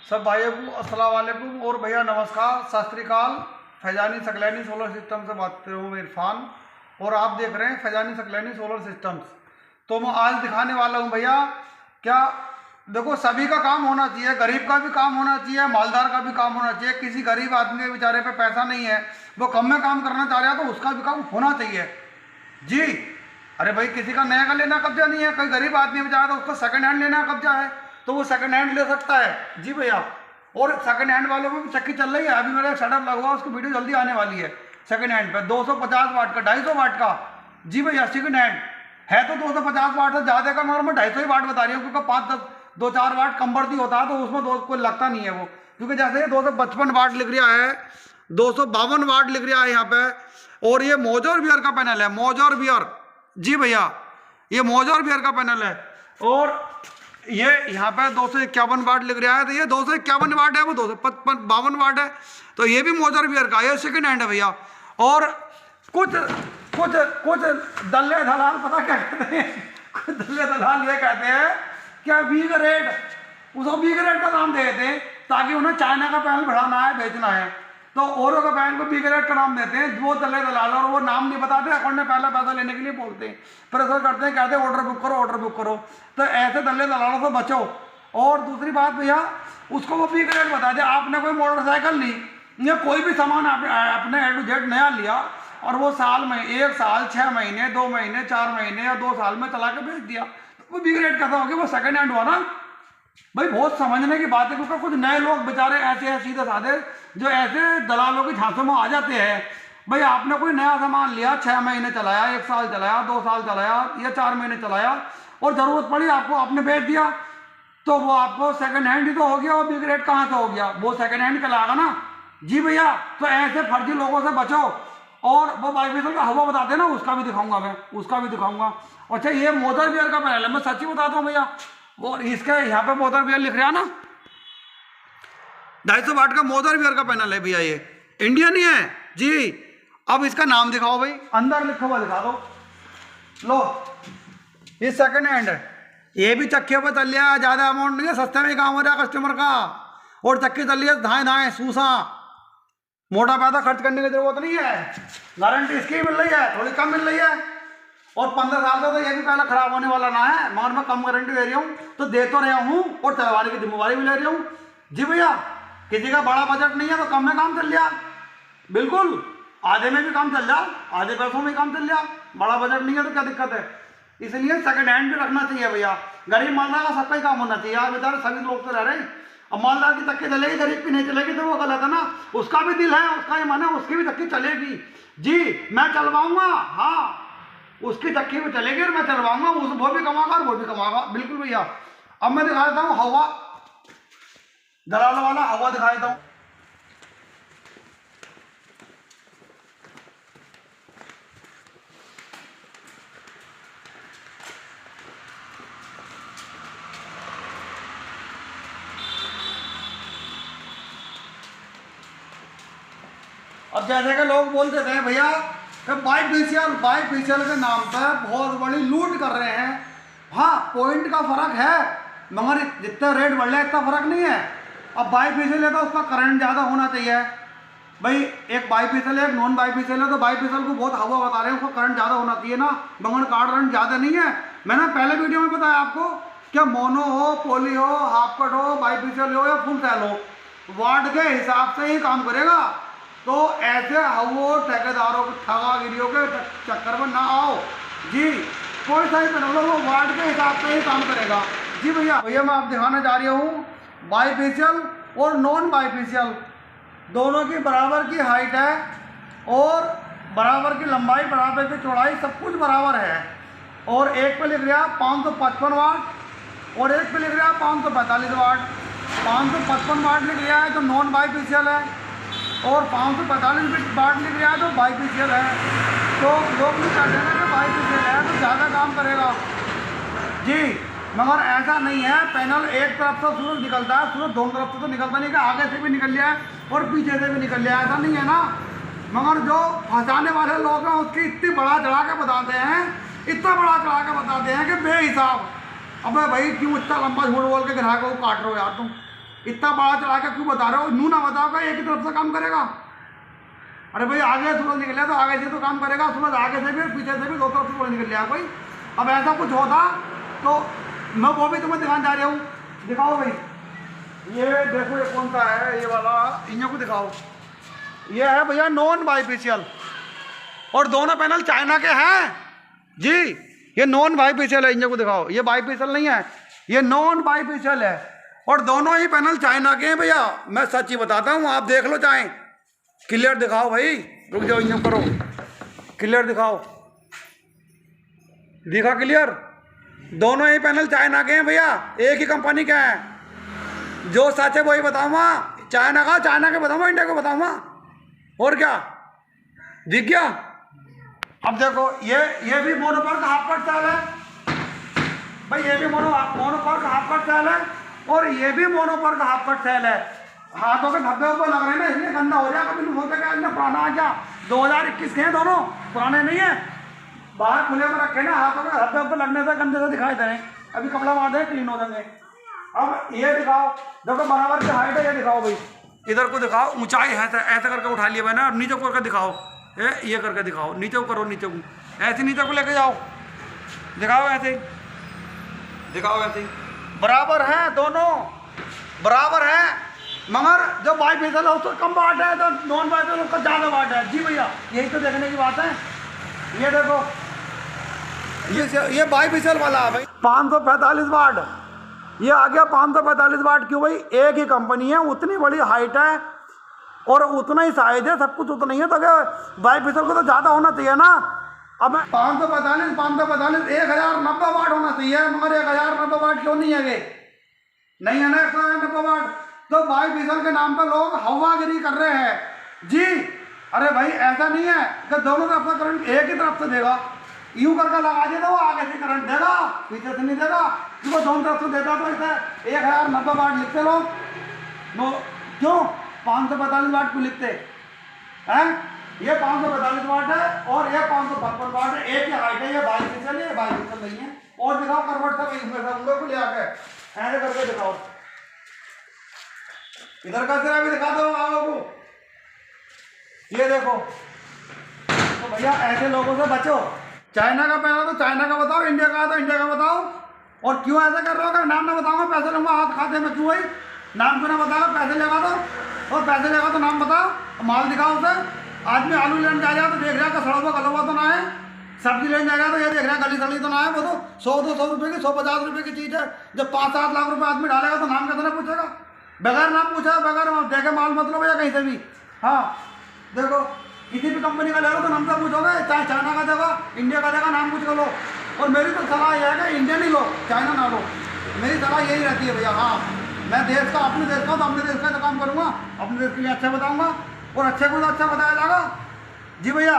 सब भाइयों को अस्सलाम वालेकुम और भैया नमस्कार, सत श्री अकाल। फैजानी सकलैनी सोलर सिस्टम से बात कर रहा हूँ मैं इरफान, और आप देख रहे हैं फैजानी सकलैनी सोलर सिस्टम्स। तो मैं आज दिखाने वाला हूँ भैया, क्या देखो, सभी का काम होना चाहिए, गरीब का भी काम होना चाहिए, मालदार का भी काम होना चाहिए। किसी गरीब आदमी के बेचारे पे पैसा नहीं है, वो कम में काम करना चाह रहा है, तो उसका भी काम होना चाहिए जी। अरे भाई, किसी का नया का लेना कब्जा नहीं है, कोई गरीब आदमी बेचारा तो उसको सेकंड हैंड लेना कब्जा है, तो वो सेकंड हैंड ले सकता है जी भैया। और सेकंड हैंड वालों में भी चक्की चल रही है, अभी मेरा एक सेटअप लगा हुआ, उसकी वीडियो जल्दी आने वाली है। सेकंड हैंड पे 250 वाट का, 250 वाट का जी भैया। सेकंड हैंड है तो 250 वाट से ज़्यादा का, मगर मैं 250 ही वाट बता रही हूँ, क्योंकि 5-10-2-4 वाट कम बढ़ती होता है, तो उसमें कोई लगता नहीं है वो। क्योंकि जैसे 255 वाट लिख रहा है, 252 वाट लिख रहा है यहाँ पे। और ये मोजर बियर का पैनल है, मोजर बियर जी भैया, ये मोजर बियर का पैनल है। और ये यहाँ पे 251 वाट लिख रहा है, तो ये 251 वाट है, वो 252 वाट है, तो ये भी मोजर बियर का, ये सेकंड हैंड है भैया। और कुछ कुछ कुछ दल्ले दलाल पता क्या कहते हैं, कुछ दल्ले दलाल ये कहते हैं क्या वीक रेट, उसको वीक रेट का नाम दे देते हैं, ताकि उन्हें चाइना का पैनल बढ़ाना है, बेचना है, तो औरों का पैनल को वीक रेट का नाम देते हैं। वो दल्ले दलाल, और वो नाम नहीं बताते, अकाउंट में पहला पैसा लेने के लिए बोलते हैं, प्रेशर करते हैं, कहते हैं ऑर्डर बुक करो, ऑर्डर बुक करो। तो ऐसे दल्ले दलालों से बचो। और दूसरी बात भैया, उसको वो वीक रेट बता दे। आपने कोई मोटरसाइकिल ली या कोई भी सामान आपने A to Z नया लिया, और वो साल में 1 साल 6 महीने 2 महीने 4 महीने या 2 साल में चला के बेच दिया, तो वो वीक रेट कैसा हो गया, वो सेकंड हैंड हुआ ना भाई। बहुत समझने की बात है, क्योंकि कुछ नए लोग बेचारे ऐसे हैं सीधे साधे, जो ऐसे दलालों की झांसों में आ जाते हैं। भाई आपने कोई नया सामान लिया, 6 महीने चलाया, 1 साल चलाया, 2 साल चलाया या 4 महीने चलाया, और ज़रूरत पड़ी आपको, आपने बेच दिया, तो वो आपको सेकंड हैंड ही तो हो गया, और बिग रेट कहाँ से हो गया, वो सेकंड हैंड कहलाएगा ना जी भैया। तो ऐसे फर्जी लोगों से बचो। और वो बाईफिसल का हवा बताते हैं ना, उसका भी दिखाऊंगा मैं, उसका भी दिखाऊंगा। अच्छा, ये मोटर बियर का पैनल है, मैं सच्ची बताता हूँ भैया। वो इसके यहाँ पे मोटर बियर लिख रहा है ना, 250 वाट का मोटर बियर का पैनल है भैया, ये इंडियन ही है जी। अब इसका नाम दिखाओ भाई, अंदर लिखा हुआ दिखा दो। लो, ये सेकंड हैंड है, ये भी चक्के पर चल रहा है, ज़्यादा अमाउंट नहीं है, सस्ते में काम हो रहा है कस्टमर का। और चक्की चल रही है धाए धाए सूसा, मोटा पैसा खर्च करने की जरूरत नहीं है, गारंटी इसकी मिल रही है, थोड़ी कम मिल रही है। और 15 साल का तो ये भी पहला खराब होने वाला ना है, मगर मैं कम गारंटी दे रही हूँ, तो दे तो रहा हूँ, और चलवाने की जिम्मेवारी भी ले रही हूँ जी भैया। किसी का बड़ा बजट नहीं है, तो कम में काम चल लिया, बिल्कुल आधे में भी काम चल जा, आधे पैसों में काम चल जा। बड़ा बजट नहीं है तो क्या दिक्कत है। इसलिए सेकंड हैंड भी रखना चाहिए भैया। गरीब मालदार का सबका ही काम होना चाहिए, यार बेचारे सभी लोग तो रह रहे हैं। अब मालदार की चक्की चलेगी, गरीब की नहीं चलेगी, तो वो गलत है ना। उसका भी दिल है, उसका ही मन है, उसकी भी चक्की चलेगी जी। मैं चलवाऊंगा, हाँ, उसकी चक्की भी चलेगी और मैं चलवाऊंगा, वो भी कमागा और वो भी कमागा, बिल्कुल भैया। अब मैं दिखा देता हूँ हवा, दलाल वाला हवा दिखा देता हूँ। अब जैसे कि लोग बोलते थे भैया कि बाईफिशियल के नाम पर बहुत बड़ी लूट कर रहे हैं। हाँ, पॉइंट का फर्क है, मगर जितना रेट बढ़ रहा है इतना फर्क नहीं है। अब बाईफिशियल है तो उसका करंट ज़्यादा होना चाहिए भाई। एक बाईफिशियल है, एक नॉन बाईफिशियल है, तो बाईफिशियल को बहुत हवा बता रहे हैं, उसका करंट ज़्यादा होना चाहिए ना, मगर करंट ज़्यादा नहीं है। मैंने पहले वीडियो में बताया आपको, क्या मोनो हो, पोली हो, हाफ कट हो, बाईफिशियल हो या फुल सेल हो, वाट के हिसाब से ही काम करेगा। तो ऐसे हवो ठेकेदारों को ठगागिरियों के चक्कर में ना आओ जी। कोई सा ही पैनल हो, वो वाट के हिसाब से ही काम करेगा जी भैया। भैया मैं आप दिखाना चाह रही हूँ, बाईफिशियल और नॉन बाईफिशियल दोनों की बराबर की हाइट है, और बराबर की लंबाई, बराबर की चौड़ाई, सब कुछ बराबर है। और एक पे लिख रहा 555 वाट, और एक पे लिख रहा 545 वाट। 555 वाट लिख रहा है तो नॉन बाईफिशियल है, और 545 वाट लिख रहा है तो बाईफिशियल है। तो लोग भी कहते हैं कि बाईफिशियल है तो ज़्यादा काम करेगा जी, मगर ऐसा नहीं है। पैनल एक तरफ से सूरज निकलता है, सूरज दोनों तरफ से तो निकलता नहीं, कि आगे से भी निकल लिया है और पीछे से भी निकल लिया है, ऐसा नहीं है ना। मगर जो फंसाने वाले लोग हैं उसकी इतनी बड़ा चढ़ा के बताते हैं, इतना बड़ा चढ़ा के बताते हैं कि बेहिसाब। अबे भाई, क्यों इतना लंबा झूठ बोल के ग्राहकों को काट रहे हो यार तुम इतना बड़ा चढ़ा के क्यों बता रहे हो? नू ना बताओ एक ही तरफ से काम करेगा? अरे भाई आगे सूरज निकले तो आगे से तो काम करेगा, सूरज आगे से भी पीछे से भी दो तरफ से सूरज निकल लिया भाई। अब ऐसा कुछ होता तो मैं वो भी तुम्हें दिखाने जा रहा हूँ। दिखाओ भाई, ये देखो ये कौन सा है, ये वाला इन को दिखाओ। ये है भैया नॉन बाईफेशियल, और दोनों पैनल चाइना के हैं जी। ये नॉन बाईफेशियल है, इन को दिखाओ। ये बाईफेशियल नहीं है, ये नॉन बाईफेशियल है, और दोनों ही पैनल चाइना के हैं भैया। मैं सच ही बताता हूँ, आप देख लो चाहे। क्लियर दिखाओ भाई, रुक जाओ, इन करो, क्लियर दिखाओ, दिखा क्लियर। दोनों ही पैनल चाइना के हैं भैया, एक ही कंपनी के हैं। जो सच है वही बताऊंगा, चाइना के बताऊंगा, इंडिया को बताऊंगा, और क्या दिख गया। अब देखो ये भी मोनोपर का हाफ कट सेल है भाई, ये भी मोनोपर का हाफ कट सेल है, और ये भी मोनोपर का हाफ कट सेल है। हाथों के धब्बे ऊपर लग रहे हैं ना, इसलिए गंदा हो जाएगा। कभी हो सके इतना पुराना आ गया, 2021 के हैं दोनों, पुराने नहीं है। बाहर खुले में रखे ना, हाथों के धब्बे ऊपर लगने से गंदे से दिखाई दे रहे हैं। अभी कपड़ा मार दे, क्लीन हो जाएंगे। अब ये दिखाओ, देखो बराबर की हाइट है, ये दिखाओ भाई, इधर को दिखाओ, ऊंचाई है, ऐसे करके उठा लिया मैंने। अब नीचे को करके दिखाओ, ये करके दिखाओ, नीचे को करो, नीचे को ऐसे नीचे को लेके जाओ, दिखाओ ऐसे, दिखाओ ऐसे। बराबर है, दोनों बराबर है, मगर जो बाईफेशियल है उसका कम वाट है, तो नॉन बाईफेशियल उसका ज़्यादा वाट है जी भैया। यही तो देखने की बात है। ये देखो, ये बाईफेशियल वाला है भाई, 545 वाट। ये आ गया 545 वाट। क्यों भाई? एक ही कंपनी है, उतनी बड़ी हाइट है और उतना ही साइज है, सब कुछ उतना ही है, तो बाईफेशियल को तो ज़्यादा होना चाहिए ना। अब 545 1090 वाट होना चाहिए, मगर 1090 वाट क्यों नहीं है? नहीं है ना 190 वाट। तो बाईफेशियल के नाम पर लोग हवागिरी कर रहे हैं जी। अरे भाई ऐसा नहीं है कि दोनों तरफ से करंट एक ही तरफ से देगा। यूं करके लगा दिया तो वो आगे से करंट देगा, पीछे से नहीं देगा। क्योंकि दोनों तरफ से देता तो इसे 1090 वाट लिखते लोग। नो क्यों 545 वाट क्यों लिखते हैं? ये 545 वाट है और ये 555 वाट है, एक ही हाइट है। ये बाईफेशियल है, बाईफेशियल नहीं है। और दिखाओ करवट से इसमें से उंगलियों को ले आके ऐसे करके दिखाओ। इधर का सिरा भी दिखा दो आप लोगों को, ये देखो। तो भैया ऐसे लोगों से बचो। चाइना का पहना तो चाइना का बताओ, इंडिया का तो इंडिया का बताओ। और क्यों ऐसा कर रहे हो? अगर नाम ना बताऊंगा पैसे लूंगा हाथ खाते में। क्यों भाई? नाम क्यों ना बताओ? पैसे लेगा तो, और पैसे लेगा तो नाम बताओ, माल दिखाओ उसे। आदमी आलू लेने जाएगा तो देख रहा है सड़ा हुआ गला हुआ तो ना है, सब्जी लेने जाएगा तो ये देख रहा है गली सड़ी तो ना है। वो तो 100-200 रुपये की, 150 रुपये की चीज़ है। जब 5-7 लाख रुपये आदमी डालेगा तो नाम कैसे पूछेगा? बगैर नाम पूछा, बगैर देखे माल मतलब भैया कहीं से भी। हाँ देखो, किसी भी कंपनी का ले लो तो नाम से पूछोगे, चाहे चाइना का देगा, इंडिया का देगा, नाम पूछ कर लो। और मेरी तो सलाह यह है कि इंडियन ही लो, चाइना ना लो। मेरी सलाह यही रहती है भैया। हाँ मैं देश का, अपने देश का तो अपने देश का तो काम करूँगा, अपने देश के लिए अच्छा बताऊँगा, और अच्छे को तो अच्छा बताया जाएगा जी भैया।